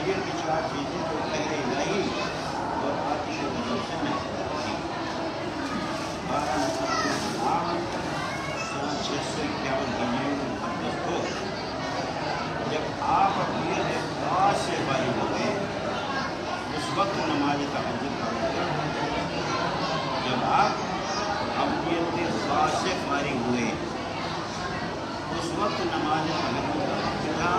Clear کی چار چیزیں جو قہر الہی اور آتش غضب سے محفوظ تھی۔ 651 ہجری مقدس کو جب آپ اپنیت خاص سے فارغ ہو گئے، اس وقت نماز تہجد کا وقت تھا۔ جب آپ اپنیت خاص سے فارغ ہوئے اس وقت نماز تہجد کا وقت تھا۔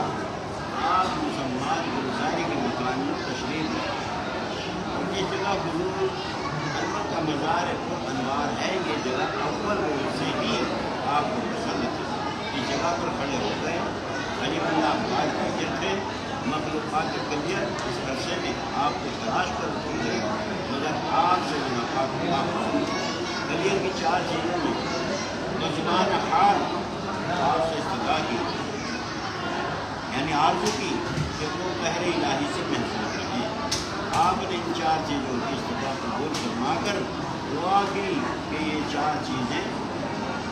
آپ مسلمان گلزاری کے مکان میں تشریف لائے اور یہ جگہ حضور انور کا مزار انوار ہے۔ یہ جگہ اول روز سے ہی آپ کو پسند تھی۔ اس جگہ پر کھڑے ہو گئے۔ غریب اللہ بعد حاضر تھے، مخلوقات کلیئر اس عرصے میں آپ کو تلاش کر رکھی گئی مگر آپ سے ملاقات نہ ہوئی۔ کلیئر کی چار چیزوں میں زبان حال آپ سے استدعا کی، یعنی آرزو کی کہ وہ قہر الہی سے محفوظ رہیں۔ آپ نے ان چار چیزوں کی استدعا قبول فرما کر دعا کی کہ یہ چار چیزیں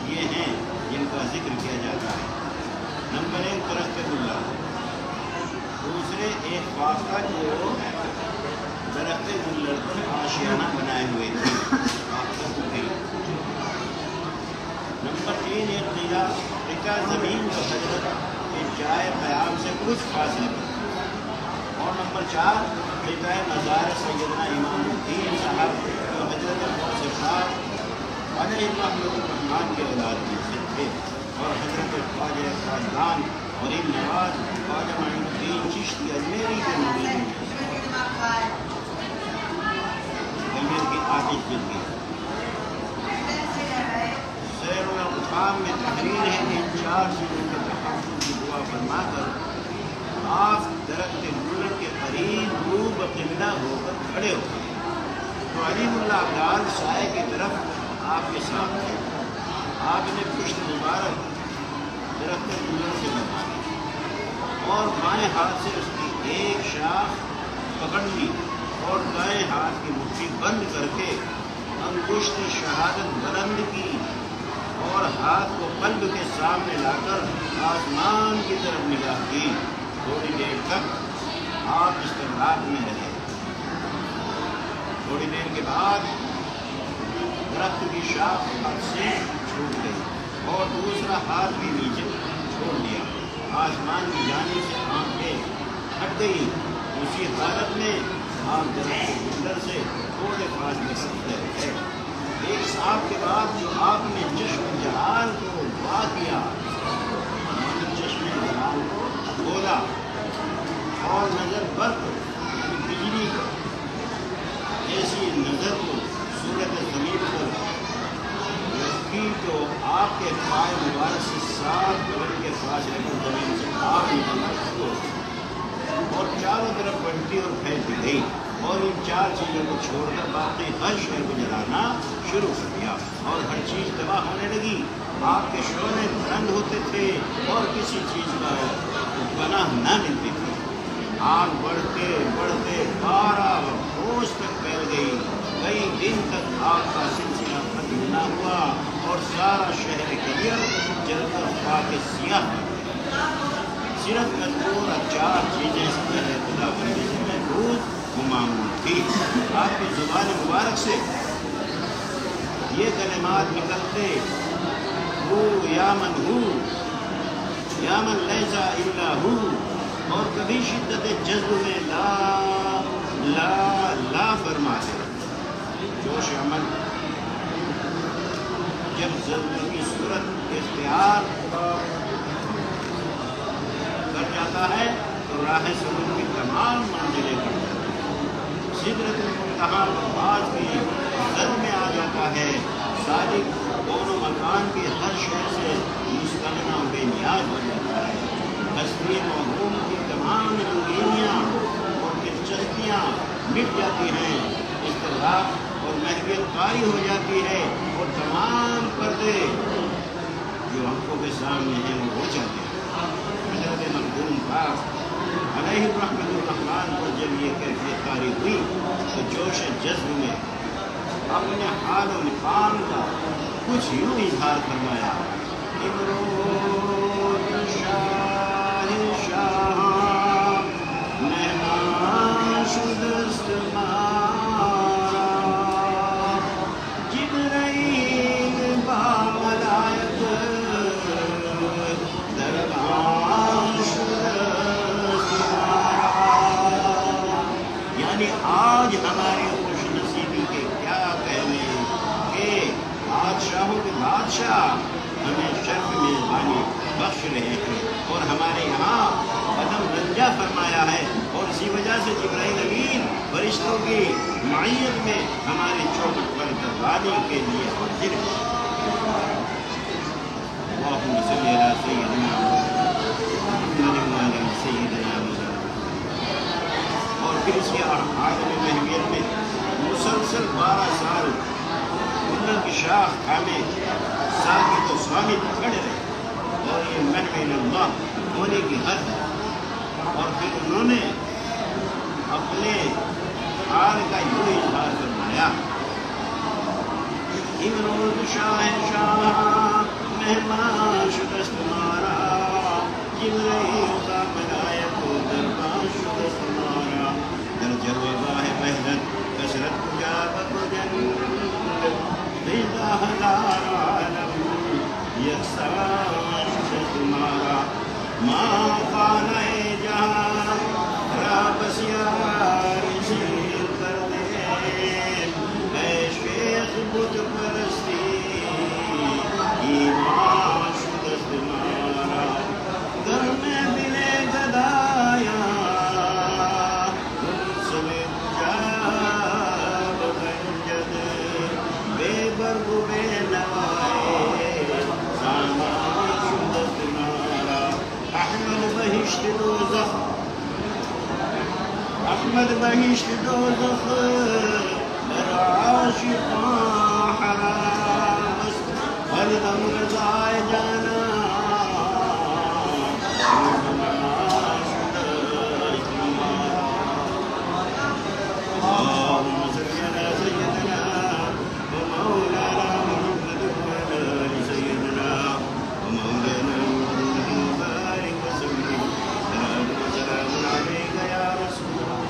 یہ ہیں جن کا ذکر کیا جاتا ہے۔ نمبر 1 درخت گلر، دوسرے ایک فاقہ جو درخت گلر پر آشیانہ بنائے ہوئے تھے، نمبر 3 ایک قلعہ زمین جو حضرت کے جائے قیام سے کچھ فاصلے پر تھی، اور نمبر 4 قلعہ مزار سیدنا امام الدین صاحب جو حضرت صاحب علیہ الرحمن کے اولاد میں سے تھے، اور حضرت خواجہ خاندان غریب نواز خواجہ معین الدین چشتی اجمیری کے مرید کی آتش جل گئی۔ سیر الافخام میں تحریر ہے کہ ان چار چیزوں کے تحفظ کی دعا فرما کر آپ درخت گلر کے قریب رو بقبلہ ہو کر کھڑے ہو گئے تو علیم اللہ ابدال سائے کی طرف آپ کے ساتھ تھے۔ آپ نے پشت مبارک درخت گلر سے لگا دی اور بائیں ہاتھ سے اس کی ایک شاخ پکڑ لی اور دائیں ہاتھ کی مٹھی بند کر کے انگشت شہادت بلند کی اور ہاتھ کو قلب کے سامنے لا کر آسمان کی طرف نگاہ کی۔ تھوڑی دیر تک آپ استغراق میں رہے۔ تھوڑی دیر کے بعد درخت کی شاخ ہاتھ سے چھوٹ گئی اور دوسرا ہاتھ بھی نیچے چھوڑ دیا۔ آسمان کی جانب سے آنکھیں ہٹ گئی۔ اسی حالت میں آپ درخت گلر سے تھوڑے فاصلے پر رہے۔ ایک سانپ کے بعد جو آپ نے چشم جلال کو دعا کیا، چشم جلال کو کھولا اور نظر برق بجلی ایسی نظر کو صورت زمین پر رکھی تو آپ کے پائے مبارک سے 7 قدم کے فاصلے پر زمین سے آگ نکلنا شروع ہو گئی اور چاروں طرف بڑھتی اور پھیلتی گئی، اور ان چار چیزوں کو چھوڑ کر باقی ہر شے کو جلانا شروع کر دیا اور ہر چیز تباہ ہونے لگی۔ آپ کے شعلے بلند ہوتے تھے اور کسی چیز کا پناہ نہ ملتی تھی۔ آگ بڑھتے بڑھتے 12 کوس تک پھیل گئی۔ کئی دن تک آگ کا سلسلہ ختم نہ ہوا اور سارا شہر کلیئر جل کر خاک سیاہ بن گیا۔ صرف مذکور 4 چیزیں اس طرح خدا بندی سے محفوظ و معمول تھی۔ آپ کی زبان مبارک سے یہ کلمات نکلتے، ہو یا من لیسا الا ہو، اور کبھی شدت جذب میں لا لا لا فرماتے۔ جوش عمل جب ضرورت کی صورت اختیار کر جاتا ہے تو راہ سلوک کی تمام منزلیں کر جاتی ہیں۔ سدرۃ المنتہا بعض کی زد میں آ جاتا ہے۔ صادق دونوں مکان کے ہر شے سے مستغنی و بے نیاز ہو جاتا ہے۔ ہستی محروم کی تمام رنگینیاں اور دلچسپیاں مٹ جاتی ہیں۔ استغراق اور محویت طاری ہو جاتی ہے اور تمام پردے جو آنکھوں کے سامنے ہیں وہ ہو جاتے ہیں۔ حضرت مخدوم پاک علیہ الرحمن الرحمن پر جب یہ کیفیت طاری ہوئی تو جوش جذب میں اپنے حال و مقام کا کچھ یوں اظہار فرمایا، امروز شاہ مہمان ہماری چوکٹ پر دروازے کے لیے حاضر ہے۔ اللہم صلی علی سیدنا محمد وعلی سیدنا محمد۔ اور پھر اس کے عالم محمیت میں مسلسل 12 سال اللہ کی شاخ تھامے ساکت و صامت کھڑے رہے، اور یہ محمد اللہ ہونے کی حد ہے۔ اور پھر انہوں نے اپنے حال کا یوں اظہار فرمایا، امروز شاہ مہمان شکست مارا، جبریل کا ملائک و دربان شکست مارا، در جلوہ گاہ وحدت کثرت کجابت و جنت، رضا ہزار عالم یکساں شکست مارا، ماں خانہ جہاں را بسیار شیر کر دے، اے شیخ بت پرستی ایمان شکست مارا، در میں دلے گدایا منصب جاب گنجد، بے برگ بے نوائے سامان شکست مارا، احمد بہشت دوزخ، احمد بہشت دوزخ در عاشقاں حرام است، ہر دم رضائے جانا اللہم صلی علی سیدنا و مولانا محمد وعلی آل سیدنا و مولانا محمد وبارک وسلم، صلاۃ و سلام علیک یا رسول اللہ۔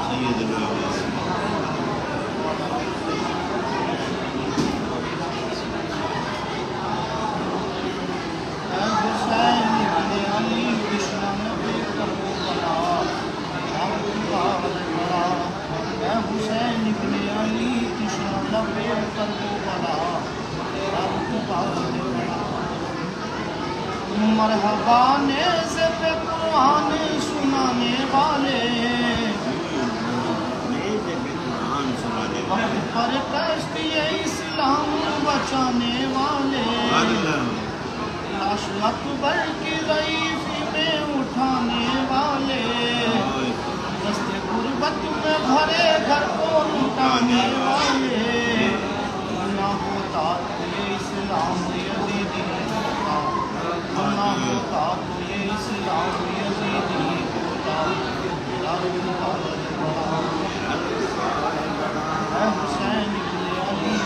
سیدنا مرحبا نیزے پہ قرآن سنانے والے، وقت پر کشتی اسلام بچانے والے، لاش اکبر کی ضعیفی میں اٹھانے والے، دست غربت میں بھرے گھر کو لٹانے والے، نہ ہوتا تو یہ اسلام یزیدی ہوتا، نہ ہوتا تو یہ اسلام یزیدی ہوتا، اے حسین ابن علی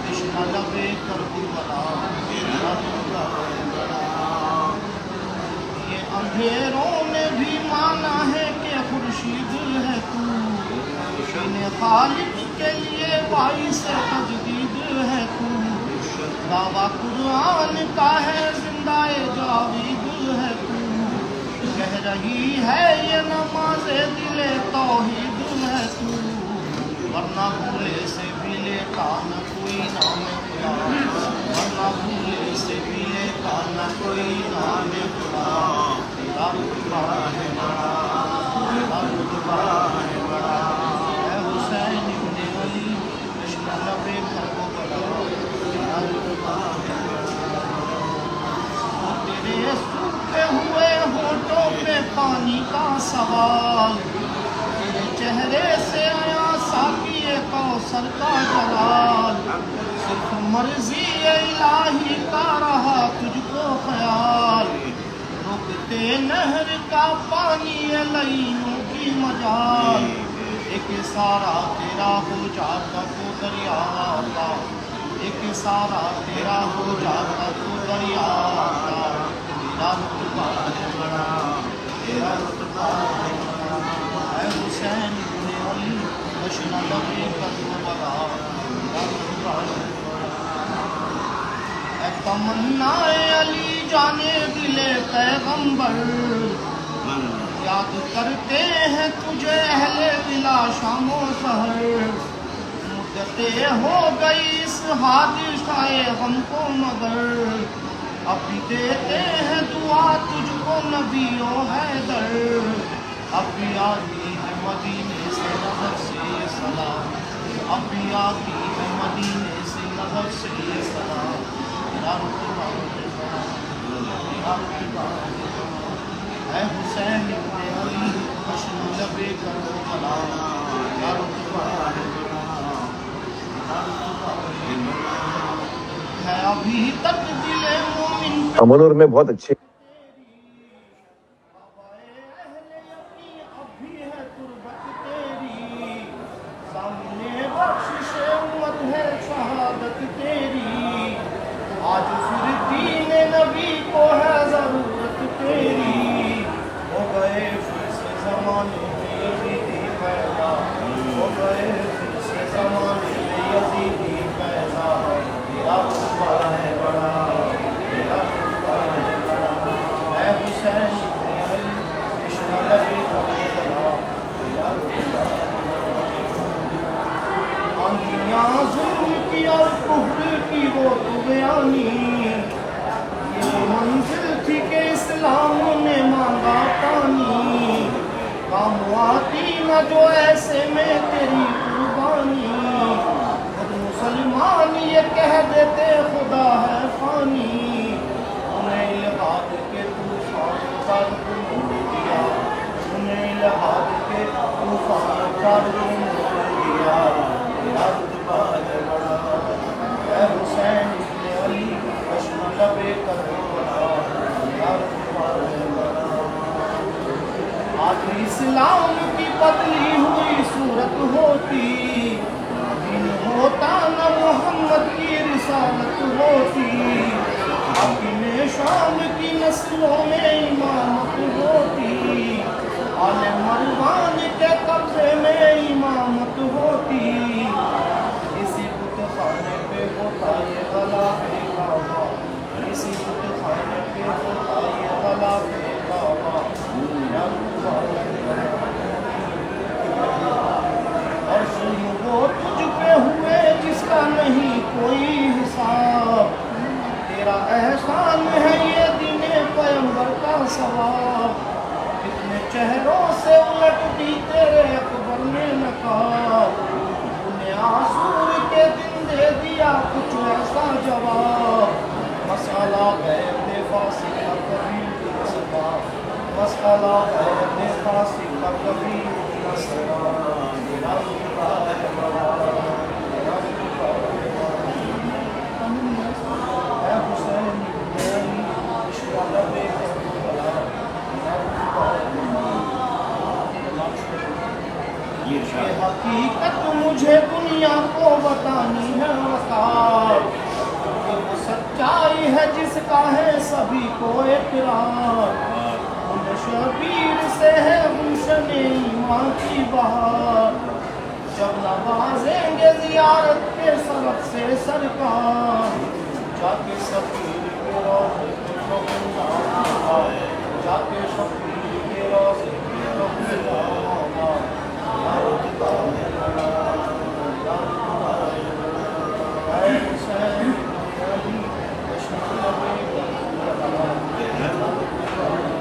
تشنہ لبے کربلا، یہ اندھیروں نے بھی مانا ہے کہ خورشید ہے تو، انہیں خالق کے لیے باعث تجدید ہے تو، دعویٰ قرآن کا ہے زندہ جاوید ہے تو، کہہ رہی ہے یہ نماز دل توحید ہے تو، ورنہ بھولے سے بھی لیتا نہ کوئی نام خدا، ورنہ بھولے سے بھی لیتا نہ کوئی نام خدا، تیرا رتبہ ہے بڑا، تیرا رتبہ ہے بڑا، اے حسین ابن علی تشنہ لب کربلا، تیرا رتبہ ہے بڑا، تیرے سوکھے ہوئے ہونٹوں پہ پانی کا سوال، تیرے چہرے سے آیا ساقی کوثر کا جلال، صرف مرضی الہی کا رہا تجھ کو خیال، رکتے نہر کا پانی لعینوں کی مجال، ایک سارا تیرا ہو جاتا تو دریا کا، ایک سارا تیرا ہو جاتا تو دریا کا، تیرا رتبہ ہے بڑا، تیرا رتبہ ہے بڑا، اے حسین ابن علی تشنہ لبے کربلا، تیرا رتبہ ہے بڑا، اے تمنا علی جانے دل پیغمبر، یاد کرتے ہیں تجھے اہل دلا شام و سحر، مدتیں ہو گئی اس حادثہ غم کو مگر، اب بھی دیتے ہیں دعا تجھ کو نبی و حیدر، اب بھی آتی ہے مدینے سے نظر سے یہ سلام، اب بھی آتی ہے مدینے سے نظر سے یہ سلام، یا رتبہ اے حسین ابن علی حشر لبے کربلا، یا رتبہ ہے ابھی تک دل مومن امنور میں بہت اچھے اب بھی ہے تربت تیری، سامنے بخشش امت ہے شہادت تیری، آج پھر دین نبی کو ہے ضرورت تیری، ہو گئے پھر سے زمانے میں یزیدی پیدا، ہو گئے پھر سے زمانے میں یزیدی پیدا، تیرا رتبہ ہے بڑا، تیرا رتبہ ہے بڑا، اے حسین ابن علی عشق نبی کربلا، تیرا رتبہ ہے بڑا، آندیاں ظلم کی اور کفر کی وہ طغیانی، یہ منزل تھی کہ اسلام نے مانگا پانی، کام آتی نہ جو ایسے میں تیری قربانی، خود مسلمان یہ کہہ دیتے خدا ہے فانی، انہیں الہاد کے طوفان پر موڑ دیا، انہیں الہاد کے طوفان پر موڑ دیا، تیرا رتبہ ہے بڑا، اے حسین ابن علی حشر لبے کربلا، تیرا رتبہ ہے بڑا، آج اسلام کی بدلی ہوئی صورت ہوتی، دین ہوتا نہ محمد کی رسالت ہوتی، اپنے شام کی نسلوں میں امامت ہوتی، آل مروان کے قبضے میں امامت ہوتی، اسی بت خانے پہ ہوتا یہ غلاف کعبہ، اسی بت خانے پہ ہوتا یہ غلاف کعبہ، یا رتبہ ہے بڑا، اور ظلم وہ تجھ پہ ہوئے جس کا نہیں کوئی حساب، تیرا احسان ہے یہ دن پیغمبر کا ثواب، کتنے چہروں سے الٹ دی تیرے اکبر نے نقاب، انہیں آسور کے دن دے دیا کچھ ایسا جواب، مسئلہ غیر فاسق کا کبھی نسبا، مسئلہ غیر فاسق کا کبھی نسبا، تیرا رتبہ ہے بڑا، تیرا رتبہ ہے بڑا، اے حسین ابن علی عشق لبے کربلا، تیرا رتبہ ہے یہ یہ ارشاد حقیقت مجھے دنیا کو بتانی ہے وقار، یہ وہ سچائی ہے جس کا ہے سبھی کو اقرار، ان شبیر سے ہے گلشن ایمان کی بہار، جب نوازیں گے زیارت کے سبق سے سرکار، جا کے سفیر کے روضے پہ رہوں گا، جا کے سفیر کے روضے پہ رہوں گا، یا رتبہ ہے بڑا، یا رتبہ ہے بڑا، اے حسین ابن علی حشر لبے کربلا، یا رتبہ ہے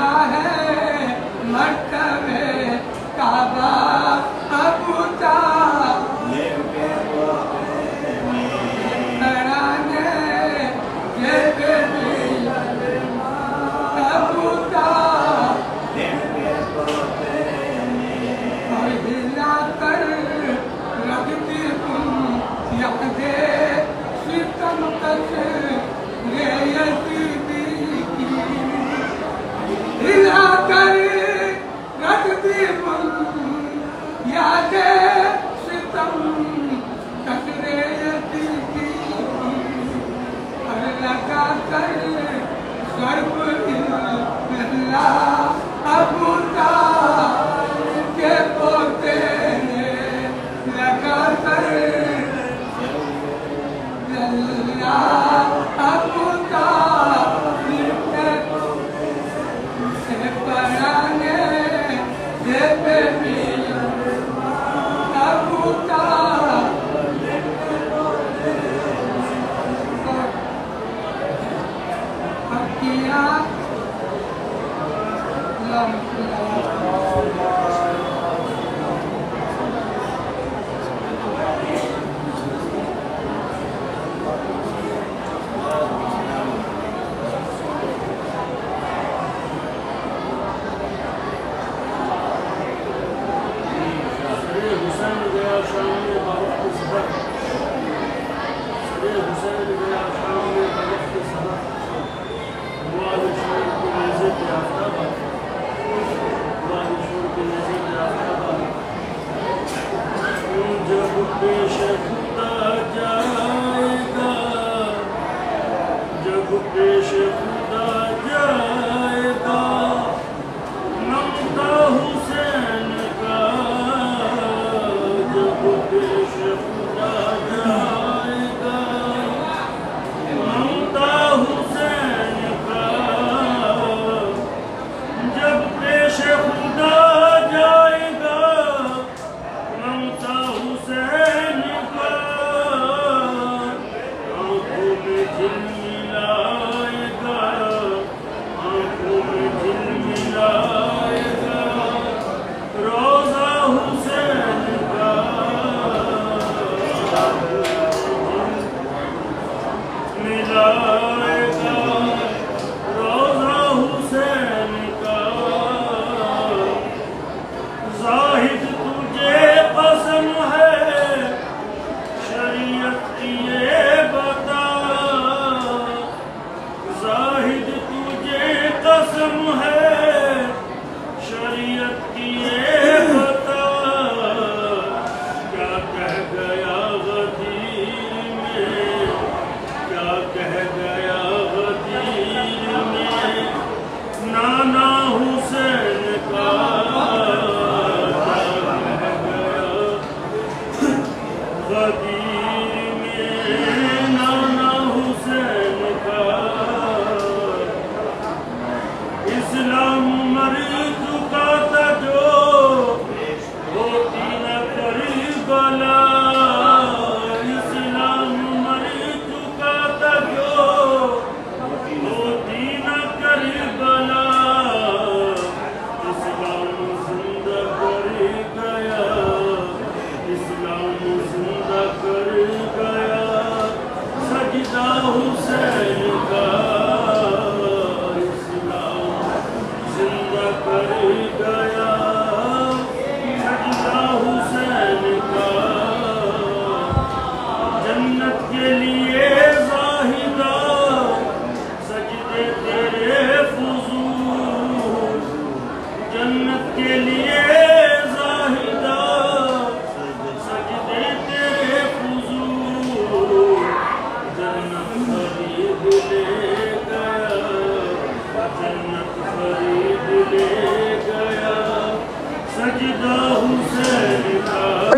کیا ہے مرتبے کعبہ ابو طالب کے پوتے میں ترانے یہ بیبی ابو طالب کے پوتے میں اور ہلا کر رکھتی تم یقدے ستم کش یزیدی کی ہلا کر رکھتی تم یادے ستم کش یزیدی اور لگا کر ضرب اللہ ابو طالب کے پوتے نے لگا کر اللہ ابو طالب کے پرانے یہ بیبی ابو طالب کیا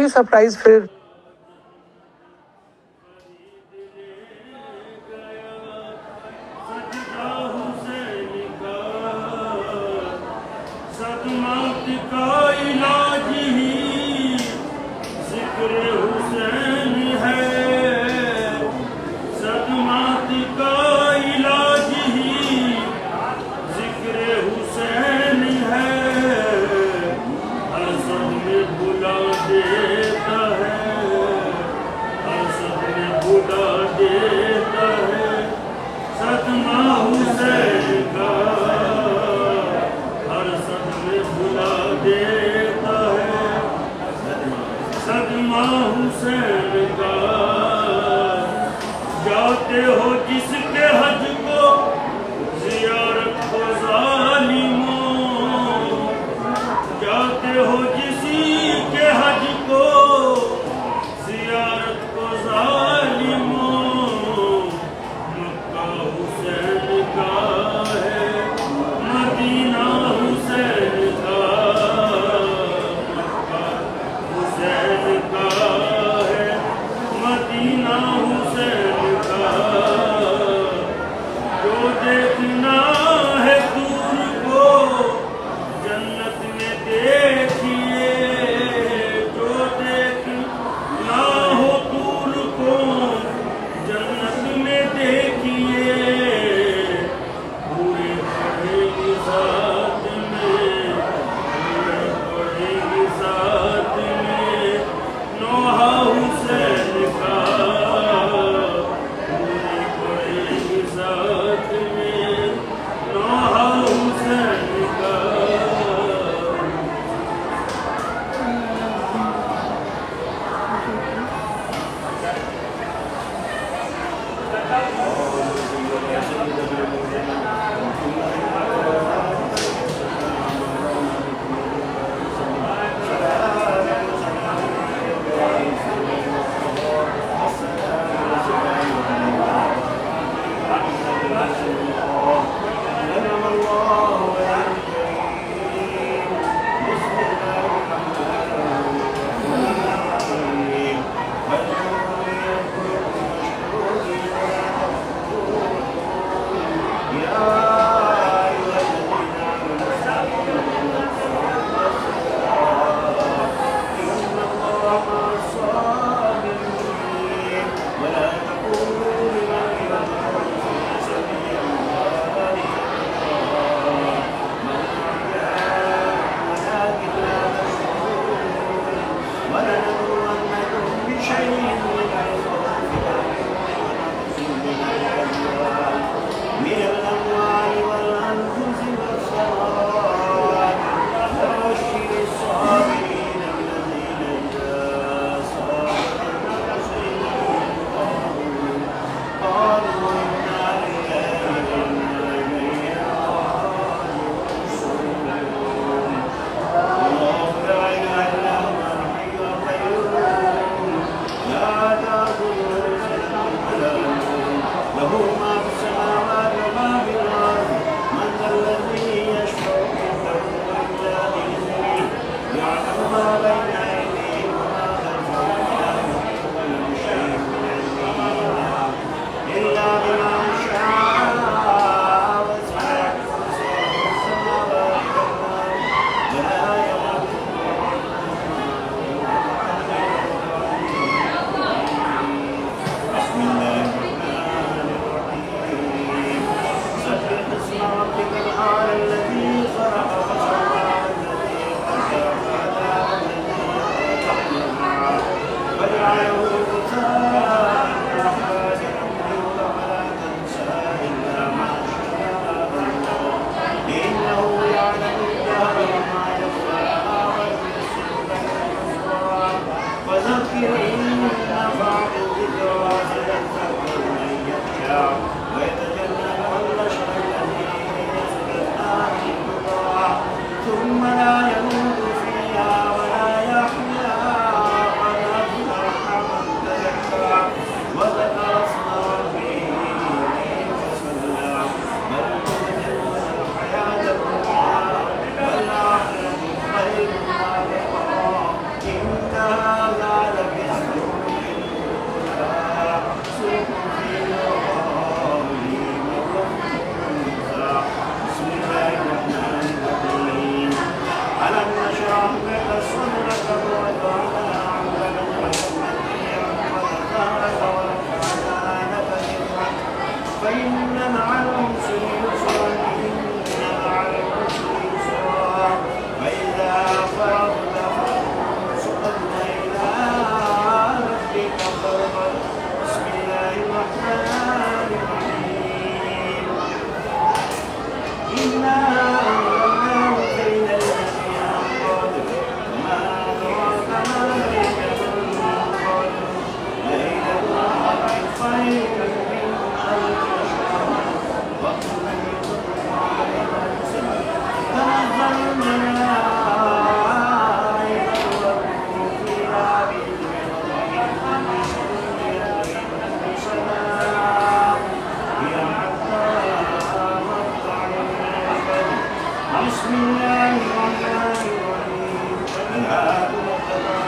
سرپرائز پھر ذکر حسین جاتے ہو جس کے حج کو زیارت کو ظالموں، جاتے ہو جسی کے حج کو زیارت کو ظالموں، مکہ حسین کا ہے مدینہ حسین کا، مکہ حسین کا ہے مدینہ حسین کا۔ بسم الله الرحمن الرحيم فلهاكم التقوى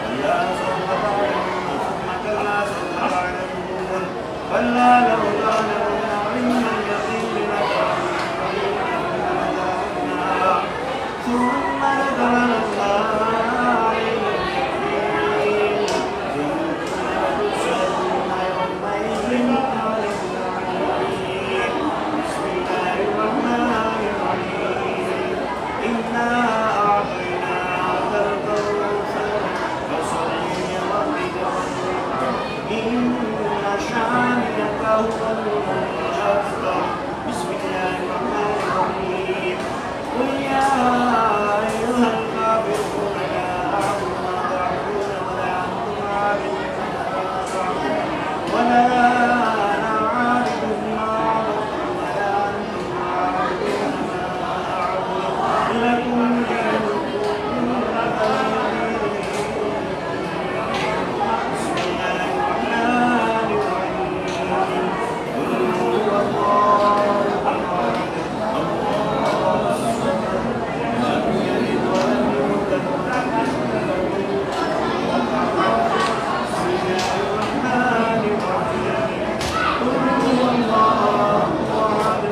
كلا سوف تعلمون ثم كلا سوف تعلمون كلا لو تعلمون علم اليقين لترون ثم لترون عين اليقين ثم لتسألن يومئذ عن النعيم بسم الله الرحمن الرحيم إنا أعطيناك الكوثر فصل لربك وانحر إن شانئك هو الأبتر بسم الله الرحمن الرحيم قل يا أيها الكافرون لا أعبد ما تعبدون ولا أنتم عابدون ما أعبد ولا أنا عابد ما عبدتم ولا أنتم عابدون ما أعبد لكم دينكم بسم الله الرحمن الرحيم قل هو الله أحد الله الصمد لم يلد ولم يولد ولم يكن له بسم الله الرحمن الرحيم قل هو الله أحد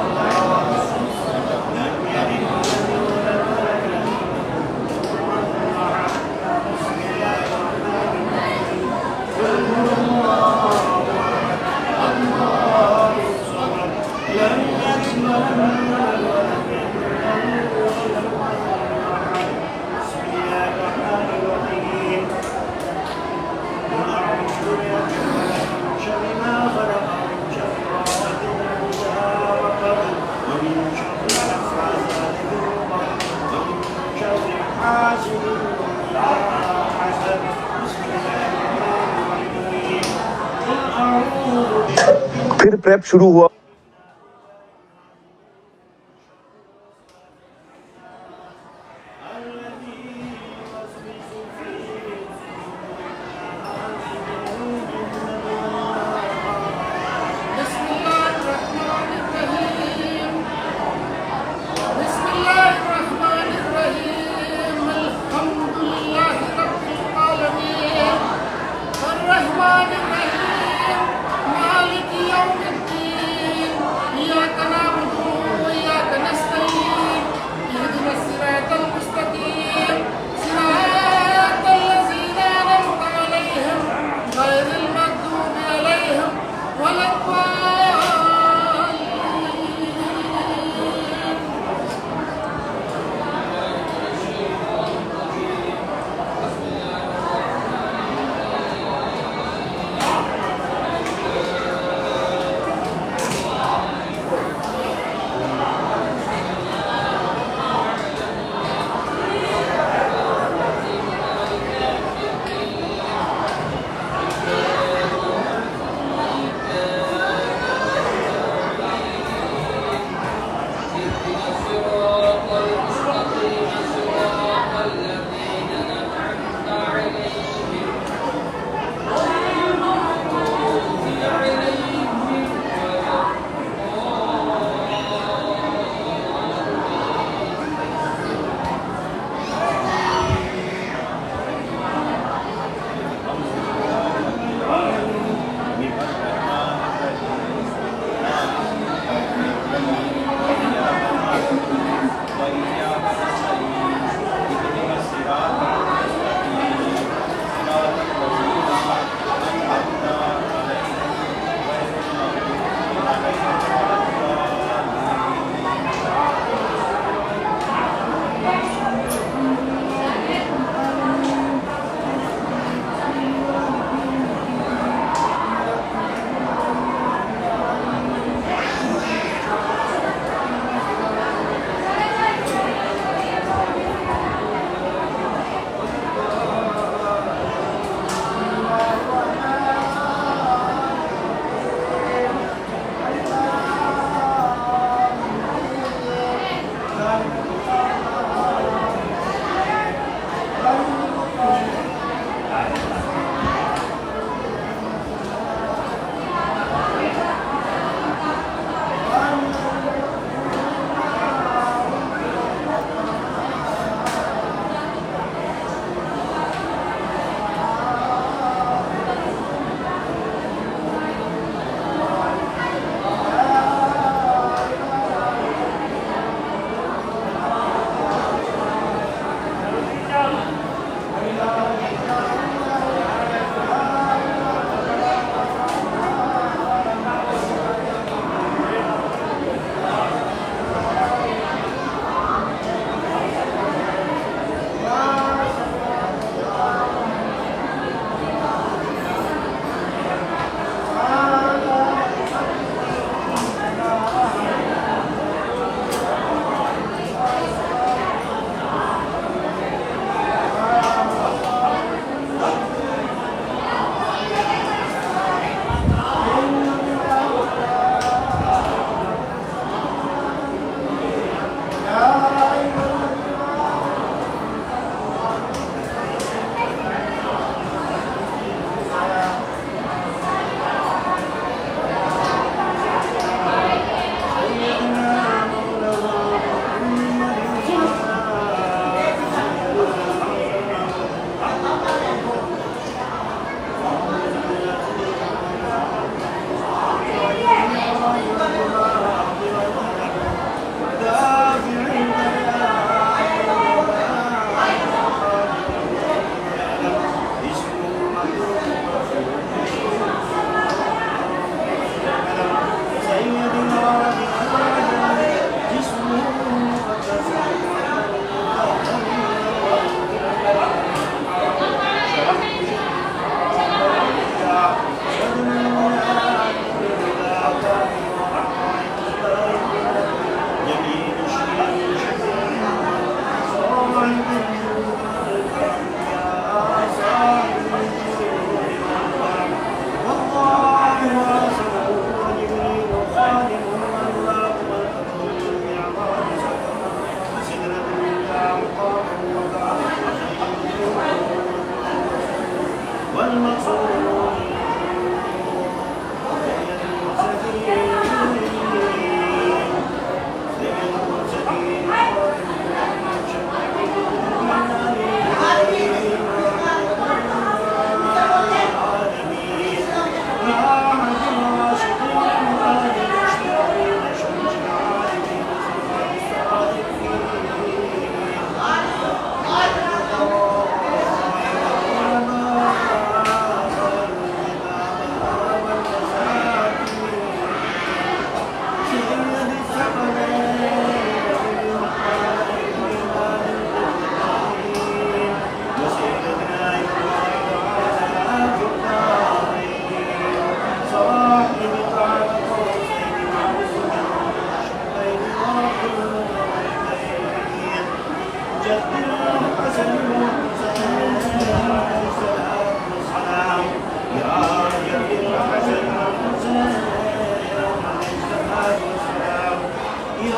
الله الصمد لم يلد ولم يولد ولم يكن بسم الله الرحمن الرحيم قل هو الله أحد الله الصمد لم يلد ولم يولد ولم يكن له كفوا أحد بسم الله الرحمن الرحيم قل أعوذ برب الفلق من شر ما خلق ومن شر غاسق إذا وقب ومن شر النفاثات في العقد ومن شر حاسد إذا حسد بسم الله الرحمن الرحيم قل أعوذ برب پھر پریپ شروع ہوا الذي يوسوس في بسم الله الرحمن الرحيم بسم الله الرحمن الرحيم الحمد لله رب العالمين الرحمن الرحيم مالك يوم الدين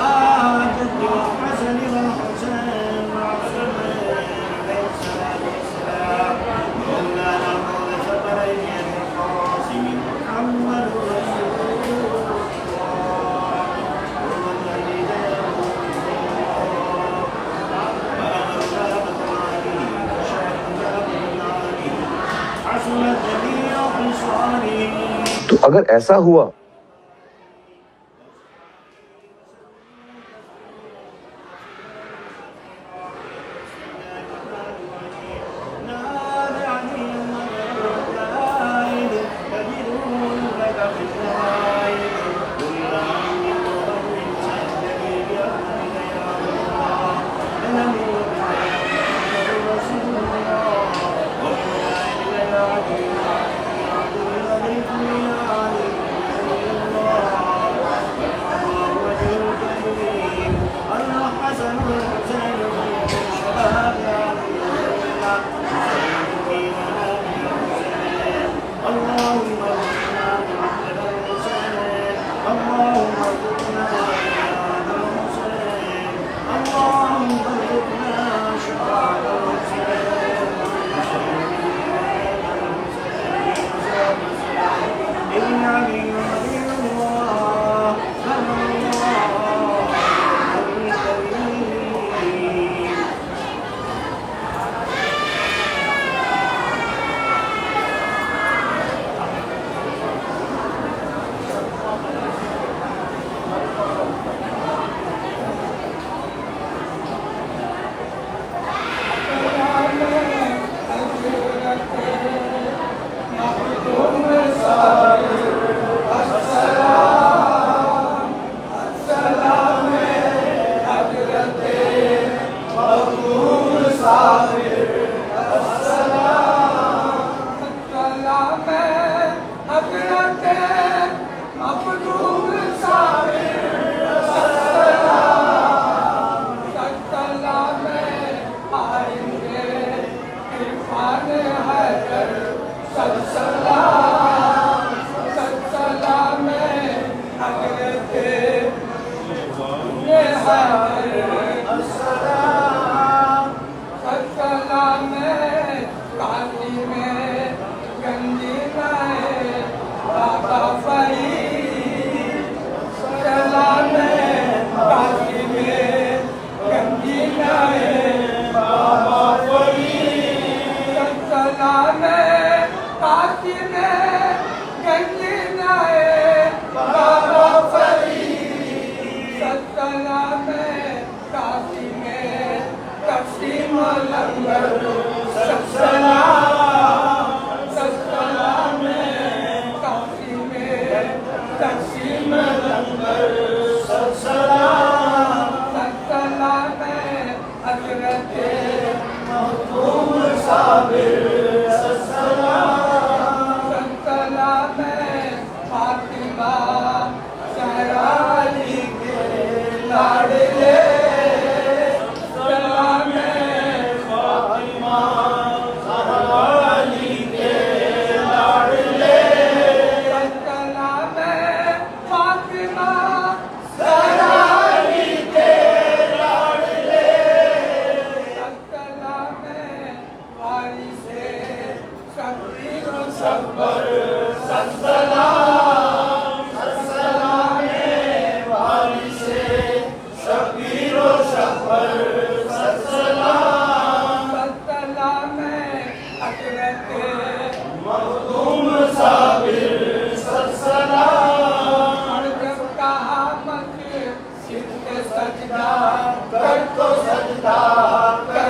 جد الحسن والحسين معصومين عليه الصلاة والسلام مولانا مولى ثقلين القاسم محمد رسول الله هو الذي له تو اگر ایسا ہوا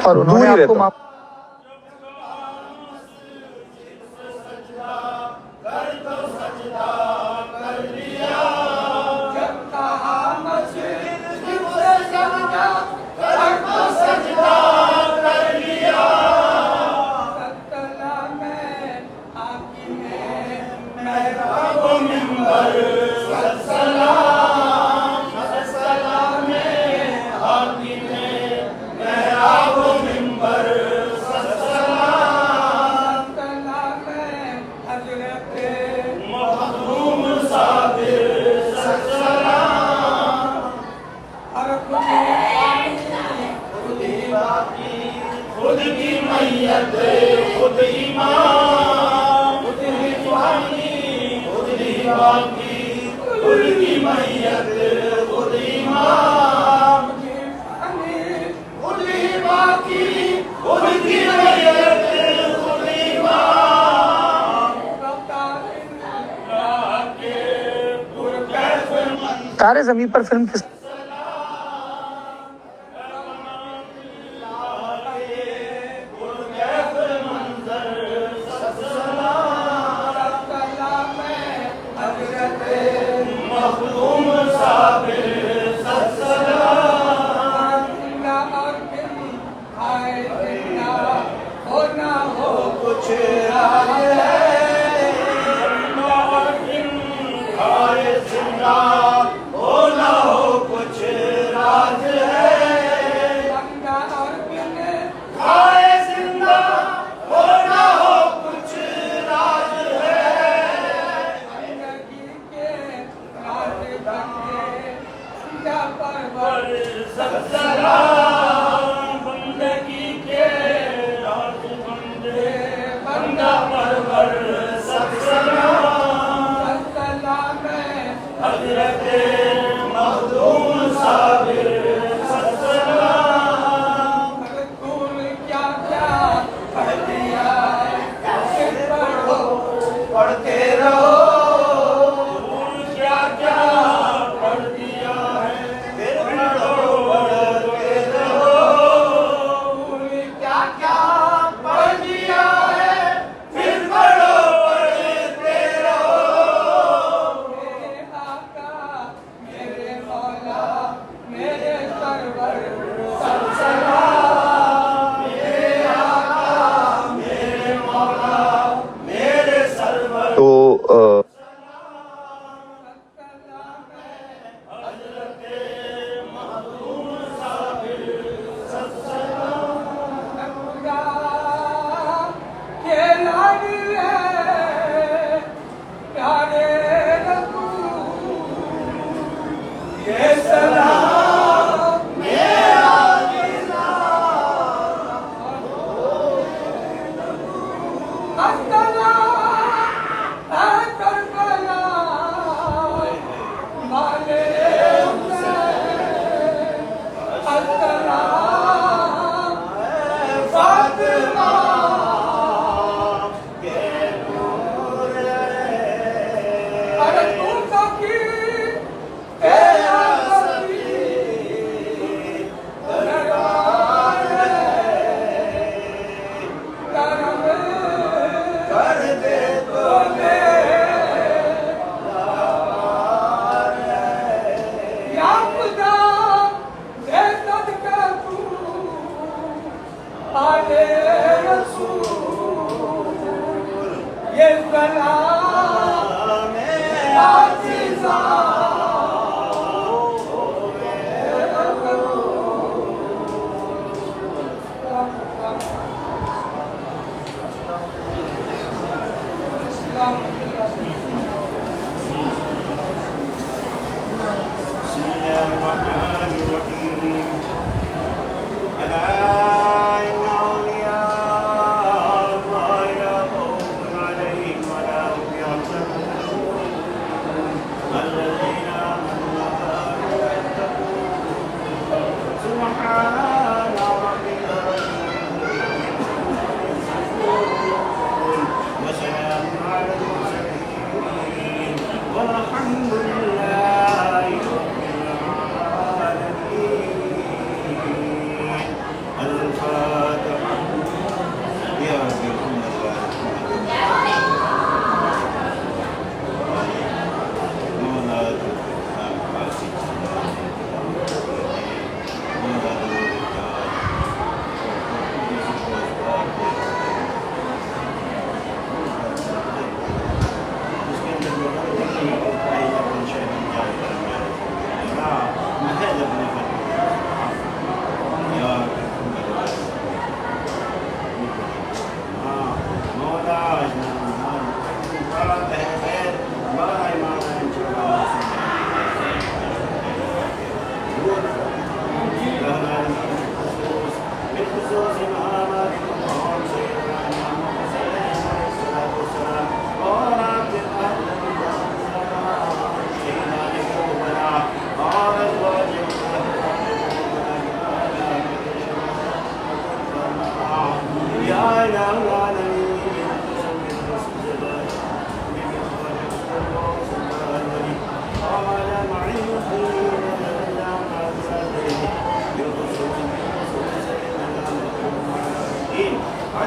اور انہوں نے آپ کو پر کی میت خود ایمان خود ہی فانی خود ہی باقی خود کی میت خود ایمان خود ہی باقی خود کی میت خود ایمان تارے زمین پر فلم کس پڑھ دیا ہے پھر پڑھو پڑھ کے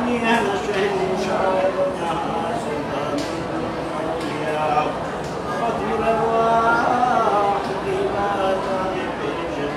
علی ہے شہنشاہ جہاں سلطان الاولیاء قدر الارواح کی بات میں پیش تو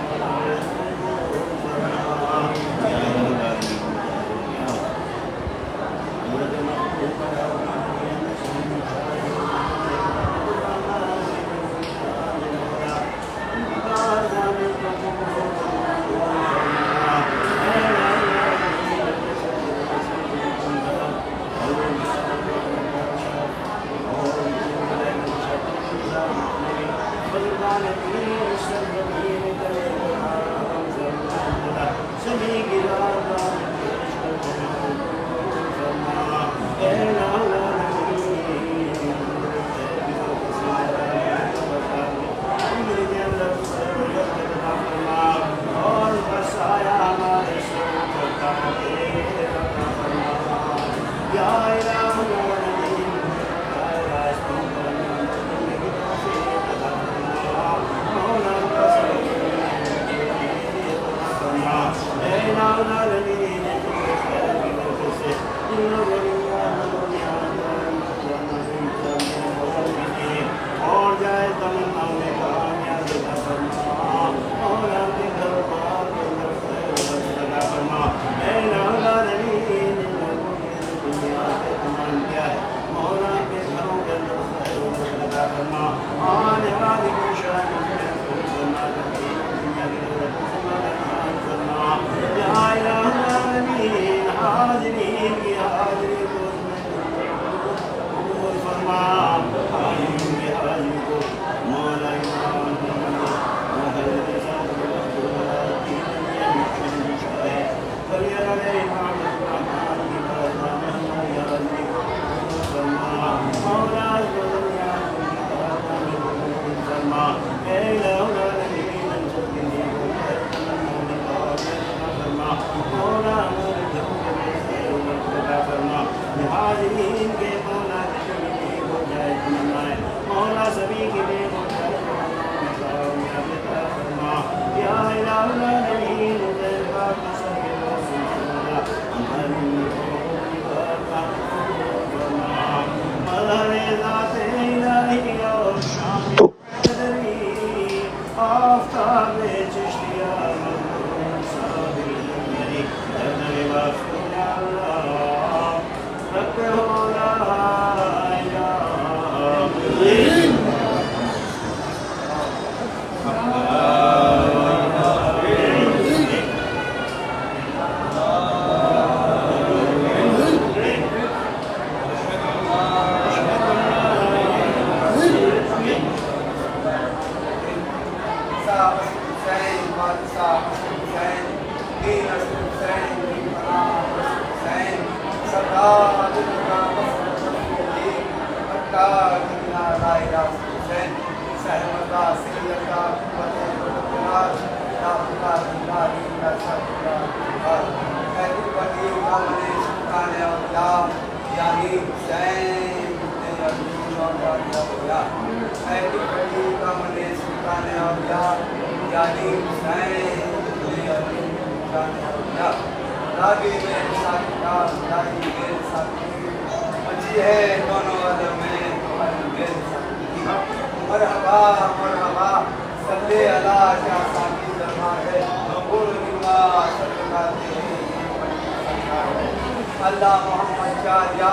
اللہ محمد شاہ یا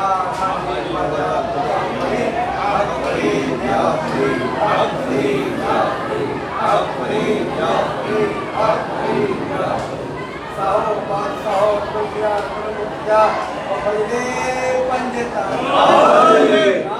پنجتا